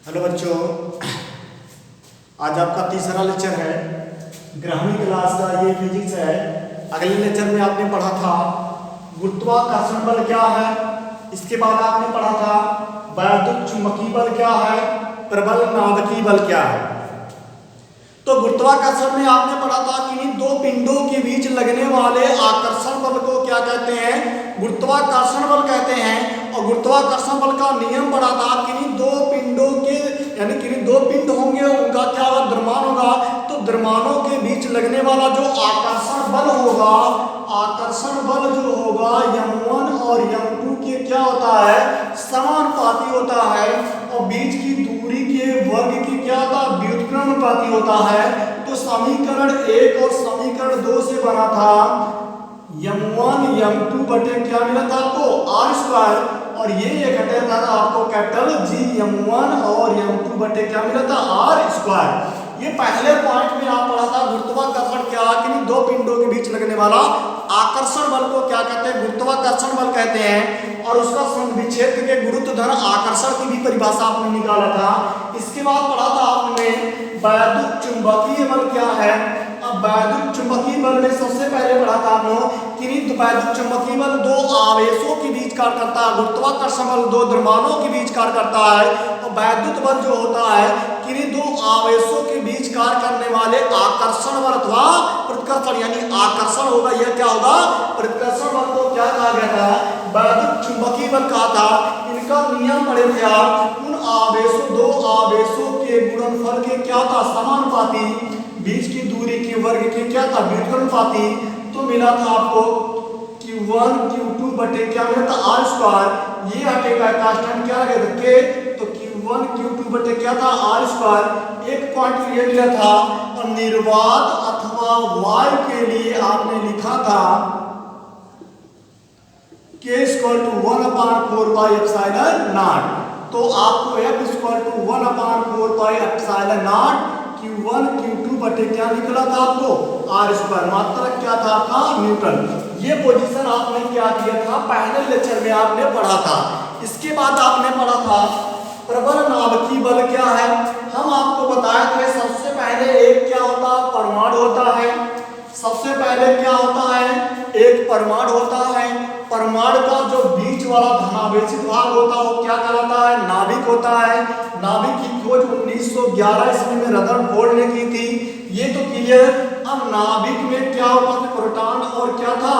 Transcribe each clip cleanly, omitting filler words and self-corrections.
Hello बच्चों, आज आपका तीसरा लेक्चर है ग्रामीण क्लास का। ये फिजिक्स है। अगले लेक्चर में आपने पढ़ा था गुरुत्वाकर्षण बल क्या है। इसके बाद आपने पढ़ा था वैद्युत चुंबकीय बल क्या है, प्रबल नाभिकीय बल क्या है। तो गुरुत्वाकर्षण में आपने पढ़ा था कि इन दो पिंडों के बीच लगने वाले आकर्षण बल को क्या कहते हैं, गुरुत्वाकर्षण बल कहते हैं। और गुरुत्वाकर्षण बल का नियम पढ़ा था कि इन दो पिंडों के यानी कि दो पिंड होंगे, उनका क्या होगा, द्रव्यमान होगा। तो द्रव्यमानों के बीच लगने वाला जो आकर्षण बल होगा, आकर्षण बल जो होगा m1 और m2 के क्या होता है, समानुपाती होता है। और बीच की दूरी के वर्ग की क्या होता है, व्युत्क्रमानुपाती होता है। तो समीकरण 1 और समीकरण 2 से बना था m1 m2 बटे क्या मिला था आपको, r स्क्वायर। और ये घटे था आपको कैपिटल G m1 और m2 बटे क्या मिला था, r स्क्वायर। ये पहले पॉइंट में आप पढ़ा था गुरुत्वाकर्षण क्या कि दो पिंडों के बीच लगने वाला आकर्षण बल को क्या कहते हैं, गुरुत्वाकर्षण बल कहते हैं। और उसका विक्षेप के गुरुत्व धन आकर्षण की भी परिभाषा आपने निकाला था। इसके बाद पढ़ा था आपने वैद्युत चुंबकीय बल क्या है। अब वैद्युत चुंबकीय बल में सबसे पहले पढ़ा था आप लोग कि वैद्युत चुंबकीय बल दो आवेशों के बीच कार्य करता है, गुरुत्वाकर्षण बल दो द्रव्यमानों के बीच कार्य करता है। और वैद्युत बल जो होता है कि दो आवेशों के बीच कार्य करने वाले आकर्षण बल अथवा प्रतिकर्षण, यानी आकर्षण होगा, यह क्या होगा, प्रतिकर्षण बल को क्या कहा गया था, वैद्युत चुंबकीय बल कहा था। इनका नियम पढ़े थे आप, उन आवेशों दो आवेशों के गुणनफल के क्या था, समानुपाती, बीच की दूरी के वर्ग के क्या था, व्युत्क्रमानुपाती। तो मिला था आपको Q1 Q2 बटे क्या मिला था, r स्क्वायर। ये हटेगा कांस्टेंट क्या लगे के, तो Q1 Q2 बटे क्या था, r स्क्वायर। एक पॉइंट ये मिला था। और निर्वात अथवा वायु के लिए आपने लिखा था k = 1/4 पाई एप्सिलॉन नॉट। तो आपको F = 1/4 pi epsilon not Q1 Q2 बटे क्या निकला था आपको, r स्क्वायर। मात्रक क्या था आपका, न्यूटन। ये पोजीशन आपने क्या किया था, पहले लेक्चर में आपने पढ़ा था। इसके बाद आपने पढ़ा था प्रबल नाभिकीय बल क्या है। हम आपको बताए थे सबसे पहले एक क्या होता है, परमाणु होता है। सबसे पहले क्या होता है, एक परमाणु होता है। परमाणु का जो बीच वाला धनावेशित भाग होता है वो क्या कहलाता है, नाभिक होता है। नाभिक की खोज 1911 ईस्वी में रदरफोर्ड ने की थी। ये तो क्लियर। अब नाभिक में क्या होता था, प्रोटॉन और क्या था,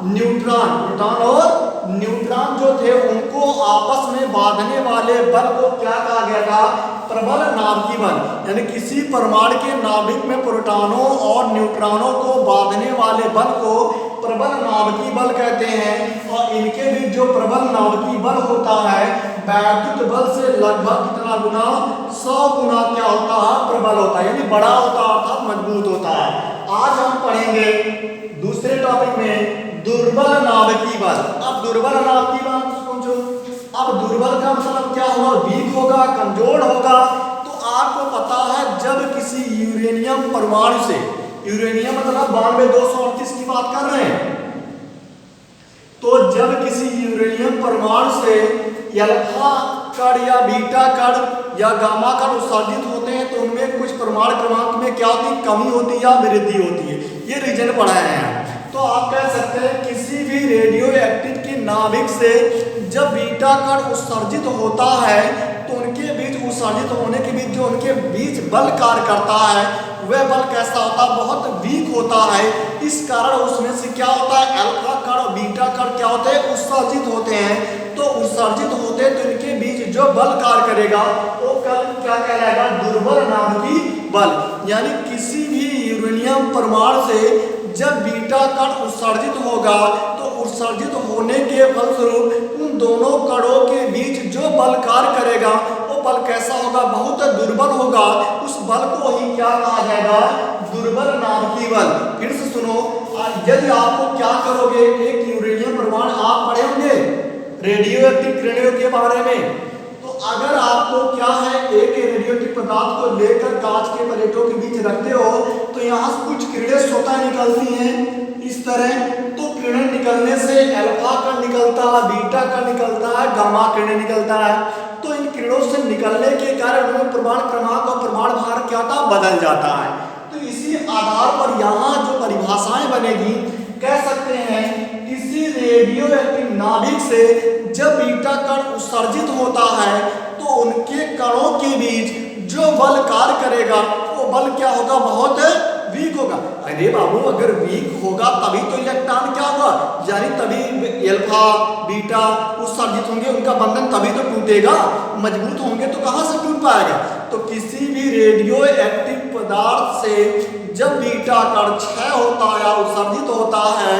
न्यूट्रॉन। प्रोटॉन और न्यूट्रॉन जो थे उनको आपस में बांधने वाले बल को क्या कहा गया था, प्रबल नाभिकीय बल। यानी किसी परमाणु के नाभिक में प्रोटॉनों और न्यूट्रॉनों को बांधने वाले बल को प्रबल नाभिकीय बल कहते हैं। और इनके बीच जो प्रबल नाभिकीय बल होता है वैद्युत बल से लगभग कितना गुना, 100 गुना क्या होता है, प्रबल होता है, यानी बड़ा होता है, अर्थात मजबूत होता है। आज हम पढ़ेंगे दूसरे टॉपिक में दुर्बल नाभिकीय बल। अब दुर्बल नाभिकीय बल समझो। अब दुर्बल का मतलब क्या होगा, वीक होगा, कमजोर होगा। तो आपको पता है जब किसी यूरेनियम परमाणु से, यूरेनियम मतलब 9238 की बात कर रहे हैं, तो जब किसी यूरेनियम परमाणु से अल्फा कण या बीटा कण या गामा कण उत्सर्जित होते हैं तो उनमें कुछ परमाणु क्रमांक में क्या होती है, कमी होती है या वृद्धि होती है। ये रीजन पढ़ाए हैं। तो आप कह सकते हैं किसी भी रेडियो एक्टिव के नाभिक से जब बीटा कण उत्सर्जित होता है तो उनके बीच उत्सर्जित होने के बीच जो उनके बीच बल कार्य करता है वह बल कैसा होता है, बहुत वीक होता है। इस कारण उसमें से क्या होता है, अल्फा कण और बीटा कण क्या होते हैं, उत्सर्जित होते हैं। तो उत्सर्जित होते हैं तो इनके बीच जो बल कार्य करेगा वो क्या कहलाएगा, दुर्बल नाभिकीय बल। यानी किसी भी यूरेनियम परमाणु से जब बीटा कण उत्सर्जित होगा तो उत्सर्जित होने के फलस्वरूप उन दोनों कणों के बीच जो बल कार्य करेगा वो बल कैसा होगा, बहुत दुर्बल होगा। उस बल को ही क्या कहा जाएगा, दुर्बल नाभिकीय बल। फिर से सुनो, यदि आपको क्या करोगे, एक यूरेनियम परमाणु आप पढ़े होंगे रेडियो एक्टिव किरणों के बारे में। तो अगर आपको क्या है, एक रेडियोएक्टिव पदार्थ को लेकर कांच के प्लेटों के बीच रखते हो तो यहाँ से कुछ किरणें स्वतः निकलती हैं इस तरह। तो किरणें निकलने से अल्फा कण निकलता है, बीटा कण निकलता है, गामा कण निकलता है। तो इन किरणों से निकलने के कारण उनमें परमाणु क्रमांक और परमाणु भार क्या होता बदल जाता है। तो इसी आधार पर यहाँ जो परिभाषाएं बनेगी, कह सकते हैं किसी रेडियो एक्टिव नाभिक से जब बीटा कण उत्सर्जित होता है तो उनके कणों के बीच जो बल कार्य करेगा वो बल क्या होगा, बहुत वीक होगा। अरे बाबू, अगर वीक होगा तभी तो इलेक्ट्रॉन क्या होगा, यानी तभी अल्फा बीटा उत्सर्जित होंगे, उनका बंधन तभी तो टूटेगा। मजबूत होंगे तो कहां से टूट पाएगा। तो किसी भी रेडियो एक्टिव पदार्थ से जब बीटा कण क्षय होता है या उत्सर्जित होता है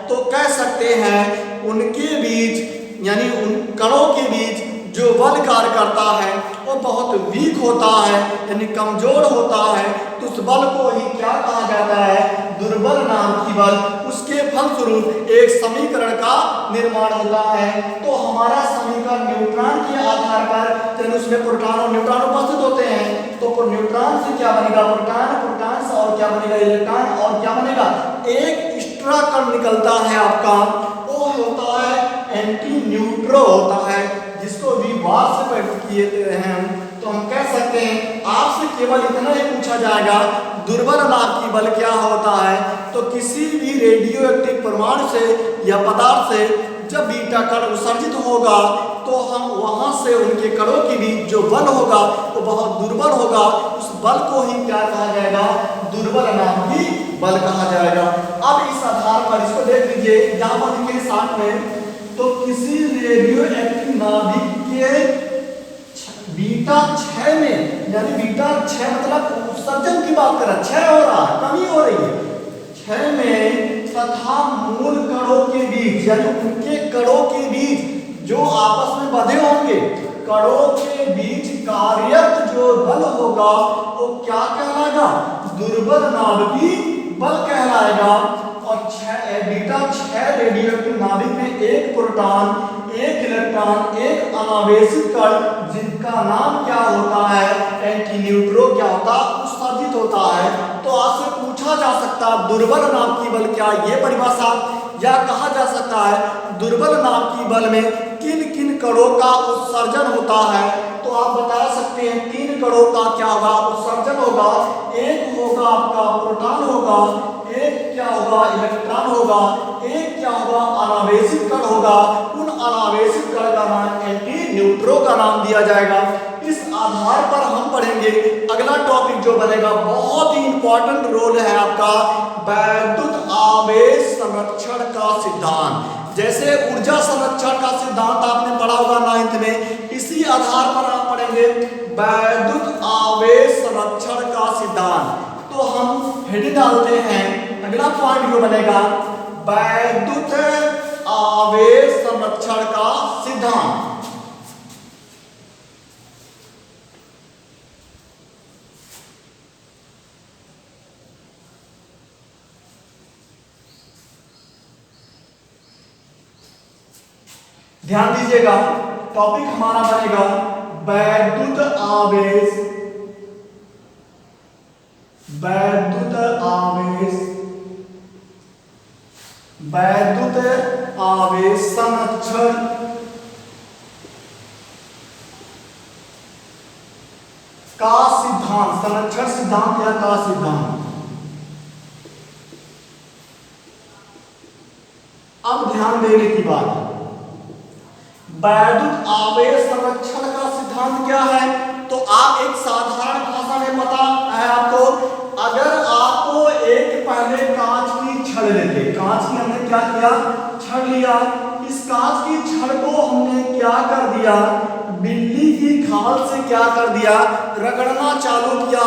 तो कह सकते हैं उनके बीच यानी उन कणों के बीच जो बल कार्य करता है वो बहुत वीक होता है, यानी कमजोर होता है। तो उस बल को ही क्या कहा जाता है, दुर्बल नाम की बल। उसके फलस्वरूप एक समीकरण का निर्माण होता है। तो हमारा समीकरण न्यूट्रॉन के आधार पर, यानी उसमें प्रोटॉन और न्यूट्रॉन उपस्थित होते हैं। तो न्यूट्रॉन से क्या बनेगा, प्रोटॉन, प्रोटॉन से और क्या बनेगा, इलेक्ट्रॉन, और क्या बनेगा, एक एक्स्ट्रा कण निकलता है आपका, वो होता है एंटी न्यूट्रो होता है, जिसको भी बार से प्रकट किए हैं। तो हम कह सकते हैं आपसे केवल इतना ही पूछा जाएगा दुर्बल नाभ की बल क्या होता है। तो किसी भी रेडियो एक्टिव परमाणु से या पदार्थ से जब बीटा कण उत्सर्जित होगा तो हम वहां से उनके कणों के बीच जो बल होगा वो बहुत दुर्बल होगा। उस बल को ही क्या कहा जाएगा, दुर्बल नाभ की बल कहा जाएगा। अब इस आधार पर इसको देख लीजिए, यहाँ पर लिखे साथ में, तो किसी रेडियो एक्टिव नाभिक के बीटा क्षय में, यानी बीटा क्षय मतलब उत्सर्जन की बात कर रहा है, क्षय हो रहा है, कमी हो रही है, क्षय में तथा मूल कणों के बीच, यानी उनके कणों के बीच जो आपस में बंधे होंगे, कणों के बीच कार्यरत जो बल होगा वो क्या कहलाएगा, दुर्बल नाभिक बल कहलाएगा। और बीटा क्षय रेडियो एक्टिव नाभिक में एक प्रोटॉन, एक इलेक्ट्रॉन, एक अनावेशित कण, जिनका नाम क्या होता है, एंटी न्यूट्रो क्या होता है, उत्सर्जित होता है। तो आपसे पूछा जा सकता है दुर्बल नाभ की बल क्या, ये परिभाषा, या कहा जा सकता है दुर्बल नाभ की बल में किन किन कणों का उत्सर्जन होता है। तो आप बता सकते हैं 3 कणों का क्या होगा, उत्सर्जन होगा। एक होगा आपका प्रोटॉन होगा, एक क्या होगा, इलेक्ट्रॉन होगा, एक क्या होगा, अनावेशित कण होगा। उन अनावेशित कण का नाम एंटी न्यूट्रो का नाम दिया जाएगा। इस आधार पर हम पढ़ेंगे अगला टॉपिक जो बनेगा, बहुत ही इंपॉर्टेंट रोल है आपका, वैद्युत आवेश संरक्षण का सिद्धांत। जैसे ऊर्जा संरक्षण का सिद्धांत आपने पढ़ा होगा 9th में, इसी आधार पर आप पढ़ेंगे वैद्युत आवेश संरक्षण का सिद्धांत। तो हम हेड डालते हैं, अगला पॉइंट जो बनेगा वैद्युत आवेश संरक्षण का सिद्धांत। ध्यान दीजिएगा, टॉपिक हमारा बनेगा वैद्युत आवेश, वैद्युत आवेश, वैद्युत आवेश संरक्षण का सिद्धांत, संरक्षण सिद्धांत या का सिद्धांत। अब ध्यान देने की बात है, वैद्युत आवेश संरक्षण का सिद्धांत क्या है। तो आप एक साधारण भाषा में पता है आपको, अगर आपको एक पहले कांच की छड़ लेते, कांच की हमने क्या किया, छड़ लिया, इस कांच की छड़ को हमने क्या कर दिया, बिल्ली की खाल से क्या कर दिया, रगड़ना चालू किया,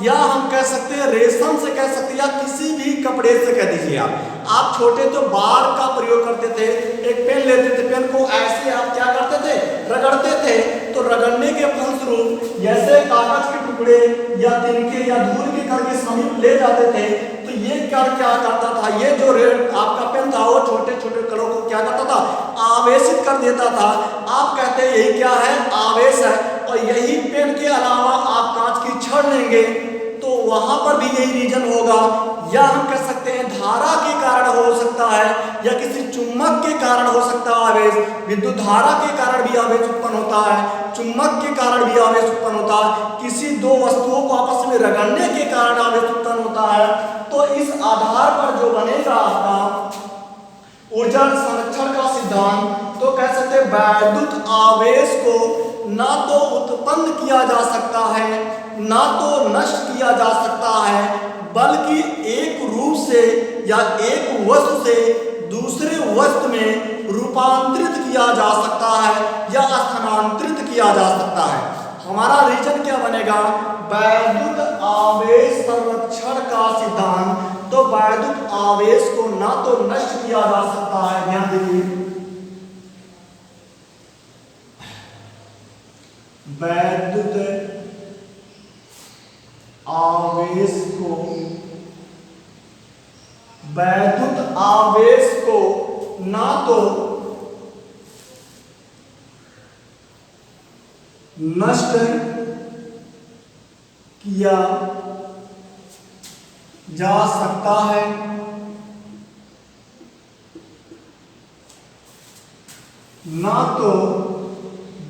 या हम कह सकते हैं रेशम से कह सकते हैं, या किसी भी कपड़े से कह दीजिए। आप छोटे तो बार का प्रयोग करते थे, एक पेन लेते थे, पेन को ऐसे आप क्या करते थे, रगड़ते थे। तो रगड़ने के फलस्वरूप जैसे कागज के टुकड़े या तिनके या धूल के कण के समीप ले जाते थे, तो ये क्या करता था, ये जो आपका पेन था वो छोटे छोटे कणों को क्या करता था, आवेशित कर देता था। आप कहते हैं यही क्या है, आवेश है। और यही पेन के अलावा आप कांच की छड़ लेंगे तो वहां पर भी यही रीजन होगा, या हम कह सकते हैं धारा के कारण हो सकता है, या किसी चुंबक के कारण हो सकता है आवेश, विद्युत धारा के कारण भी आवेश उत्पन्न होता है। चुंबक के कारण भी आवेश उत्पन्न होता है, किसी दो वस्तुओं को आपस में रगड़ने के कारण आवेश उत्पन्न होता है। तो इस आधार पर जो बनेगा आपका ऊर्जा संरक्षण का सिद्धांत, तो कह सकते हैं वैद्युत आवेश को ना तो उत्पन्न किया जा सकता है ना तो नष्ट किया जा सकता है, बल्कि एक रूप से या एक वस्तु से दूसरे वस्तु में रूपांतरित किया जा सकता है या स्थानांतरित किया जा सकता है। हमारा रीजन क्या बनेगा? वैद्युत आवेश संरक्षण का सिद्धांत। तो वैद्युत आवेश को ना तो नष्ट किया जा सकता है, ध्यान दीजिए, वैद्युत आवेश को ना तो नष्ट किया जा सकता है ना तो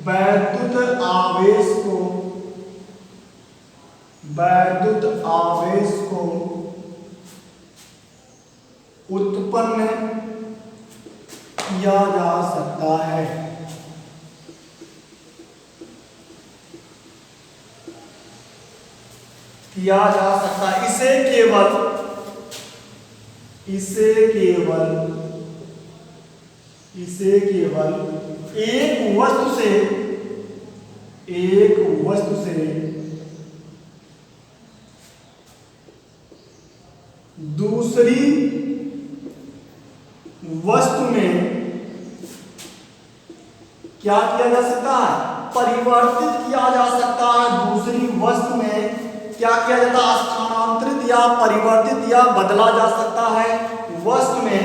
वैद्युत आवेश को उत्पन्न किया जा सकता है। इसे केवल एक वस्तु से दूसरी वस्तु में क्या किया जा सकता है? परिवर्तित किया जा सकता है। दूसरी वस्तु में क्या किया जाता है? स्थानांतरित या परिवर्तित या बदला जा सकता है। वस्तु में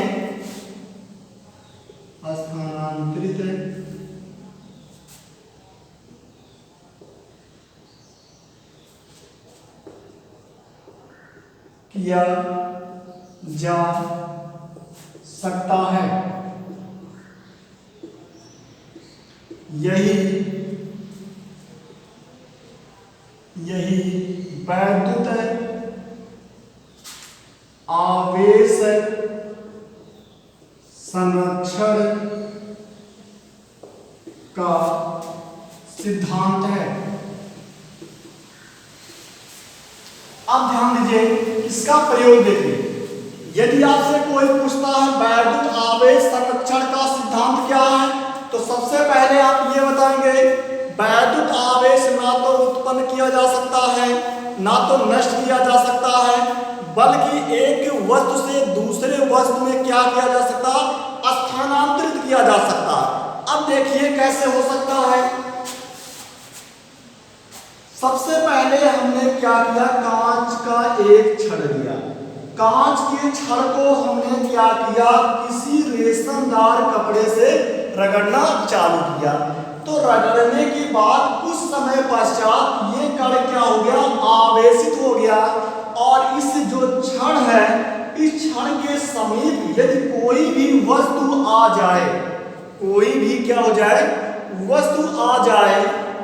स्थानांतरित किया जा सकता है। यही वैद्युत आवेश संरक्षण का सिद्धांत है। अब ध्यान दीजिए, इसका प्रयोग देखिए। यदि आपसे कोई पूछता है वैद्युत आवेश संरक्षण का सिद्धांत क्या है, तो सबसे पहले आप ये बताएंगे वैद्युत आवेश ना तो उत्पन्न किया जा सकता है ना तो नष्ट किया जा सकता है, बल्कि एक वस्तु से दूसरे वस्तु में क्या किया जा सकता है? स्थानांतरित किया जा सकता है। अब देखिए कैसे हो सकता है। सबसे पहले हमने क्या किया? कांच का एक छड़ लिया। कांच के छड़ को हमने क्या किया? किसी रेशमदार कपड़े से रगड़ना चालू किया। तो रगड़ने के बाद कुछ समय पश्चात ये कण क्या हो गया? आवेशित हो गया। और इस जो छड़ है, इस छड़ के समीप यदि कोई भी वस्तु आ जाए, कोई भी क्या हो जाए? वस्तु आ जाए,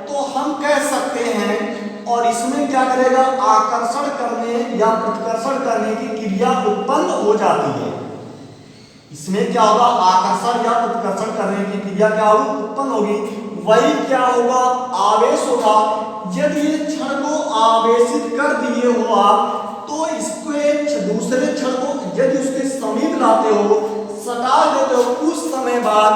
तो हम कह सकते हैं, और इसमें क्या करेगा? आकर्षण करने या प्रतिकर्षण करने की क्रिया उत्पन्न हो जाती है। इसमें क्या होगा? आकर्षण या प्रतिकर्षण करने की क्रिया क्या होगी? उत्पन्न होगी। वही क्या होगा? आवेश होगा। यदि ये छड़ को आवेशित कर दिए हो आप, तो इसको दूसरे छड़ को यदि उसके समीप लाते हो, सटा देते हो, कुछ समय बाद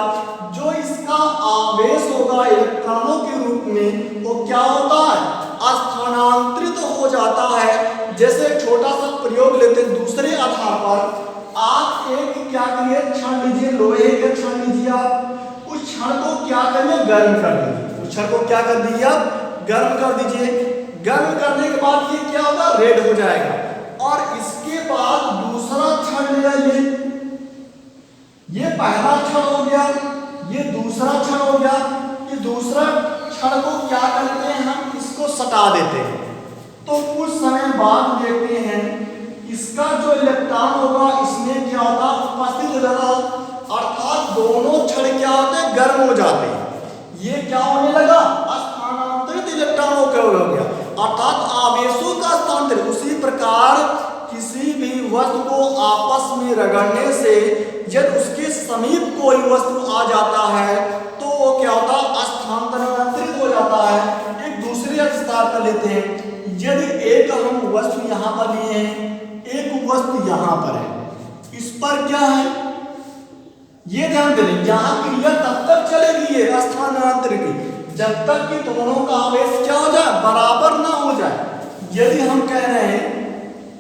जो इसका आवेश होगा इलेक्ट्रॉनों के रूप में, वो क्या होता है? स्थानांतरित हो जाता है। जैसे छोटा सा प्रयोग लेते हैं दूसरे आधार पर। आप एक क्या करिए? छड़ लीजिए, लोहे का छड़ लीजिए। आप उस छड़ को क्या करिए? गर्म कर दीजिए। उस छड़ को क्या कर दीजिए? आप गर्म कर दीजिए। गर्म करने के बाद ये क्या होगा? रेड हो जाएगा। और इसके बाद दूसरा छड़ ले आइए। ये पहला छड़ हो गया, ये दूसरा छड़ हो गया। ये दूसरा छड़ को क्या करते हैं? हम इसको सटा देते हैं। तो कुछ समय बाद देखते हैं इसका जो इलेक्ट्रॉन होगा इसमें क्या होगा? उपस्थित हो जाता, अर्थात दोनों छड़ क्या होते हैं? गर्म हो जाते हैं। ये क्या होने लगा, स्थानांतरित इलेक्ट्रॉनों का हो गया, अर्थात आवेशों का स्थानांतरित। उसी प्रकार किसी भी वस्तु को आपस में रगड़ने से यदि उसके समीप कोई वस्तु आ जाता है तो वो क्या होता है, स्थानांतरित हो जाता है। एक दूसरे विस्तार कर लेते हैं। यदि एक हम वस्तु यहाँ पर लिए हैं, एक वस्तु यहाँ पर है, इस पर क्या है, ये ध्यान दें, यहाँ क्रिया तब तक चलेगी ये स्थानांतरित की जब तक कि दोनों का आवेश क्या हो जाए, बराबर ना हो जाए। यदि हम कह रहे हैं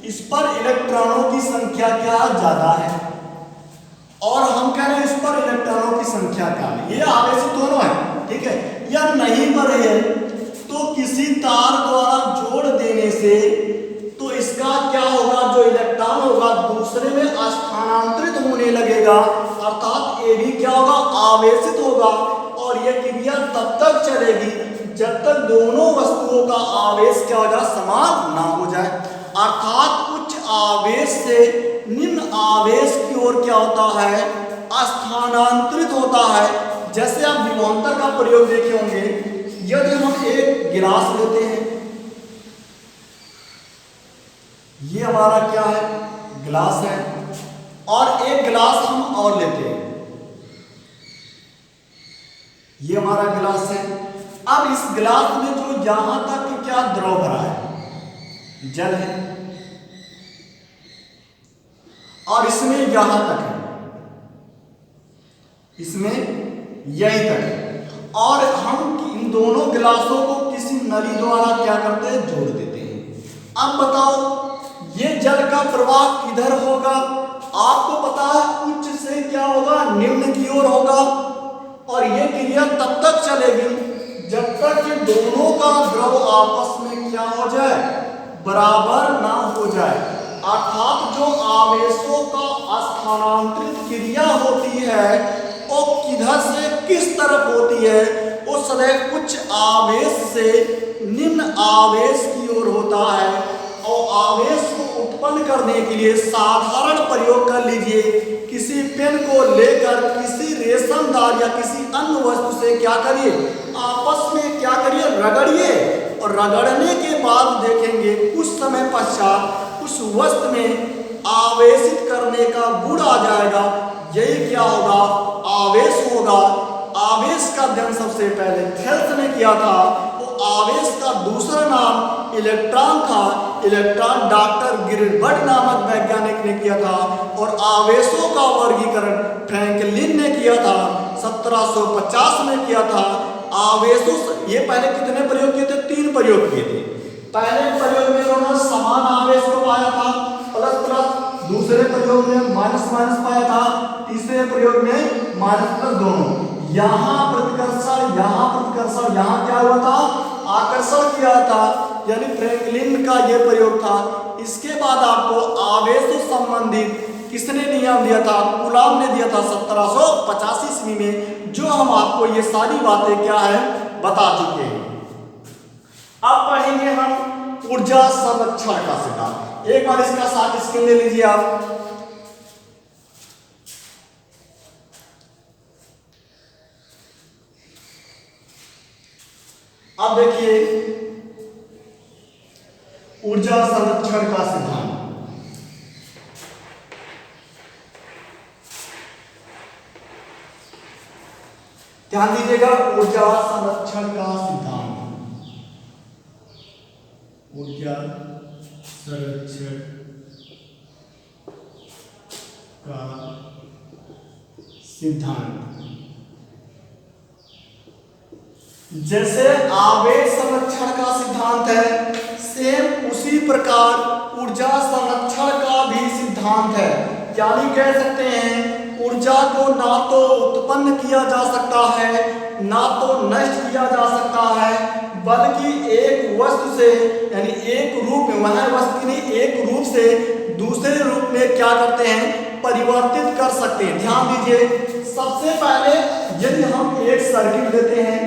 इस पर इलेक्ट्रॉनों की संख्या क्या ज्यादा है और हम कह रहे हैं इस पर इलेक्ट्रॉनों की संख्या क्या है, ये आवेशित दोनों है, ठीक है, या नहीं पर है, तो किसी तार द्वारा जोड़ देने से तो इसका क्या होगा, जो इलेक्ट्रॉन होगा दूसरे में स्थानांतरित होने लगेगा, अर्थात ये भी क्या होगा, आवेशित होगा। और यह क्रिया तब तक चलेगी जब तक दोनों वस्तुओं का आवेश क्या हो जाए, समान ना हो जाए। अर्थात उच्च आवेश से निम्न आवेश की ओर क्या होता है, स्थानांतरित होता है। जैसे आप विभवांतर का प्रयोग देखे होंगे, यदि हम एक गिलास लेते हैं, ये हमारा क्या है, गिलास है, और एक गिलास हम और लेते हैं, ये हमारा गिलास है। अब इस गिलास में जो यहां तक क्या द्रव भरा है, जल है, और इसमें यहां तक है, इसमें यहीं तक है, और हम इन दोनों गिलासों को किसी नली द्वारा क्या करते हैं, जोड़ देते हैं। अब बताओ ये जल का प्रवाह किधर होगा, आपको पता है उच्च से क्या होगा, निम्न की ओर होगा। और ये क्रिया तब तक चलेगी जब तक कि दोनों का द्रव आपस में क्या हो जाए, बराबर ना हो जाए। अर्थात जो आवेशों का स्थानांतरित क्रिया होती है वो किधर से किस तरफ होती है, वो सदैव उच्च आवेश से निम्न आवेश की ओर होता है। और आवेश को उत्पन्न करने के लिए साधारण प्रयोग कर लीजिए, किसी पेन को लेकर किसी रेशमदार या किसी अन्य वस्तु से क्या करिए, आपस में क्या करिए, रगड़िए, और रगड़ने के बाद देखेंगे कुछ समय पश्चात उस वस्तु में आवेशित करने का गुण आ जाएगा। यही क्या होगा, आवेश होगा। आवेश का अध्ययन सबसे पहले थेल्स ने किया था। वो आवेश का दूसरा नाम इलेक्ट्रॉन था। इलेक्ट्रॉन डॉक्टर गिलबर्ट नामक वैज्ञानिक ने किया था। और आवेशों का वर्गीकरण फ्रैंकलिन ने किया था, 1750 में किया था। आवेशों ये पहले कितने प्रयोग किए थे, 3 प्रयोग किए थे। पहले प्रयोग में उन्होंने समान आवेश को पाया था, प्लस प्लस, दूसरे प्रयोग में माइनस माइनस पाया था, तीसरे प्रयोग में माइनस प्लस दोनों। यहाँ प्रतिकर्षण, यहाँ प्रतिकर्षण, यहाँ क्या हुआ था, आकर्षण किया था, यानी फ्रैंकलिन का ये प्रयोग था। इसके बाद आपको आवेश से संबंधित किसने नियम दिया था, कूलॉम ने दिया था 1785 ईस्वी में, जो हम आपको ये सारी बातें क्या है बता चुके हैं। अब पढ़ेंगे हम ऊर्जा संरक्षण का सिद्धांत। एक बार इसका साथ स्क्रीन ले लीजिए आप। अब देखिए ऊर्जा संरक्षण का सिद्धांत। ध्यान दीजिएगा, ऊर्जा संरक्षण का सिद्धांत, ऊर्जा संरक्षण का सिद्धांत। जैसे आवेश संरक्षण का सिद्धांत है, सेम उसी प्रकार ऊर्जा संरक्षण का भी सिद्धांत है। यानी कह सकते हैं ऊर्जा को ना तो उत्पन्न किया जा सकता है, ना तो नष्ट किया जा सकता है, बल्कि एक वस्तु से, यानी एक रूप में, वह वस्तु नहीं, एक रूप से दूसरे रूप में क्या करते हैं, परिवर्तित कर सकते हैं। ध्यान दीजिए, सबसे पहले यदि हम एक सर्किट लेते हैं,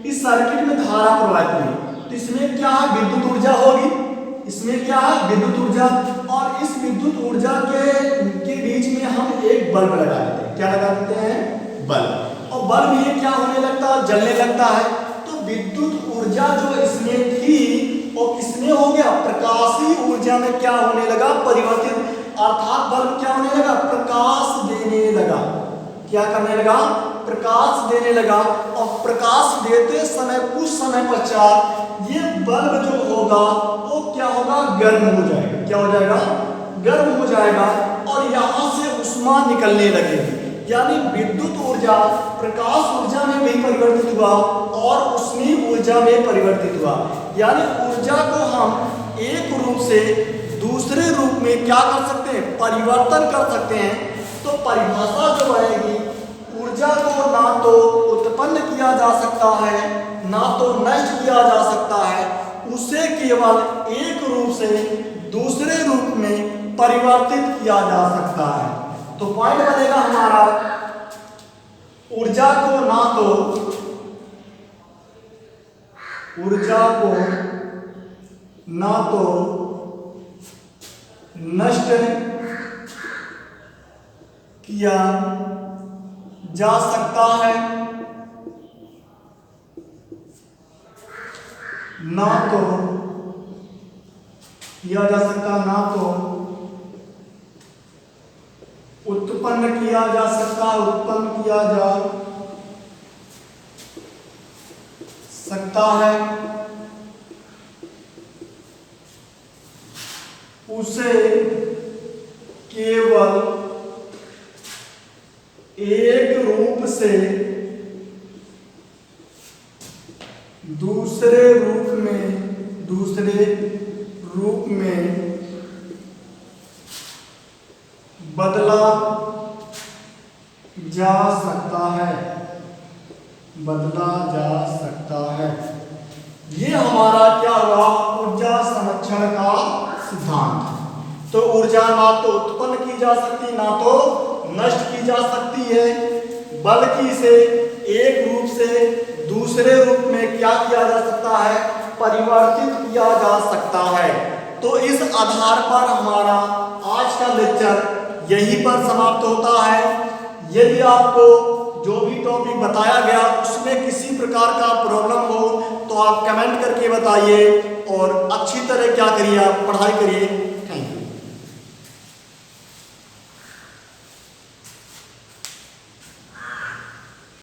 इस सर्किट में धारा प्रवाहित हुई, तो इसमें क्या है, विद्युत ऊर्जा होगी। इसमें क्या है, विद्युत ऊर्जा। और इस विद्युत ऊर्जा के बीच में हम एक बल्ब लगा देते हैं। क्या लगा देते हैं, बल्ब। और बल्ब ये क्या होने लगता है, जलने लगता है। तो विद्युत ऊर्जा जो इसमें थी वो किसमें हो गया, प्रकाशीय ऊर्जा में क्या होने लगा, परिवर्तित। अर्थात बल्ब क्या होने लगा, प्रकाश देने लगा। क्या करने लगा, प्रकाश देने लगा। और प्रकाश देते समय कुछ समय पश्चात ये बल्ब जो होगा वो क्या होगा, गर्म हो जाएगा। क्या हो जाएगा, गर्म हो जाएगा और यहाँ से ऊष्मा निकलने लगेगी। यानी विद्युत ऊर्जा प्रकाश ऊर्जा में भी परिवर्तित हुआ और ऊष्मीय ऊर्जा में परिवर्तित हुआ। यानी ऊर्जा को हम एक रूप से दूसरे रूप में क्या कर सकते हैं, परिवर्तन कर सकते हैं। तो परिभाषा जो बनेगी, ऊर्जा को ना तो उत्पन्न किया जा सकता है ना तो नष्ट किया जा सकता है, उसे केवल एक रूप से दूसरे रूप में परिवर्तित किया जा सकता है। तो पॉइंट बनेगा हमारा, ऊर्जा को ना तो नष्ट किया जा सकता है ना तो किया जा सकता, ना तो उत्पन्न किया जा सकता, उत्पन्न किया जा सकता है। उसे केवल एक रूप से दूसरे रूप में बदला जा सकता है। ये हमारा क्या हुआ, ऊर्जा संरक्षण का सिद्धांत। तो ऊर्जा ना तो उत्पन्न की जा सकती ना तो नष्ट की जा सकती है, बल्कि इसे एक रूप से दूसरे रूप में क्या किया जा सकता है, परिवर्तित किया जा सकता है। तो इस आधार पर हमारा आज का लेक्चर यहीं पर समाप्त होता है। यदि आपको जो भी टॉपिक बताया गया उसमें किसी प्रकार का प्रॉब्लम हो तो आप कमेंट करके बताइए और अच्छी तरह क्या करिए, आप पढ़ाई करिए।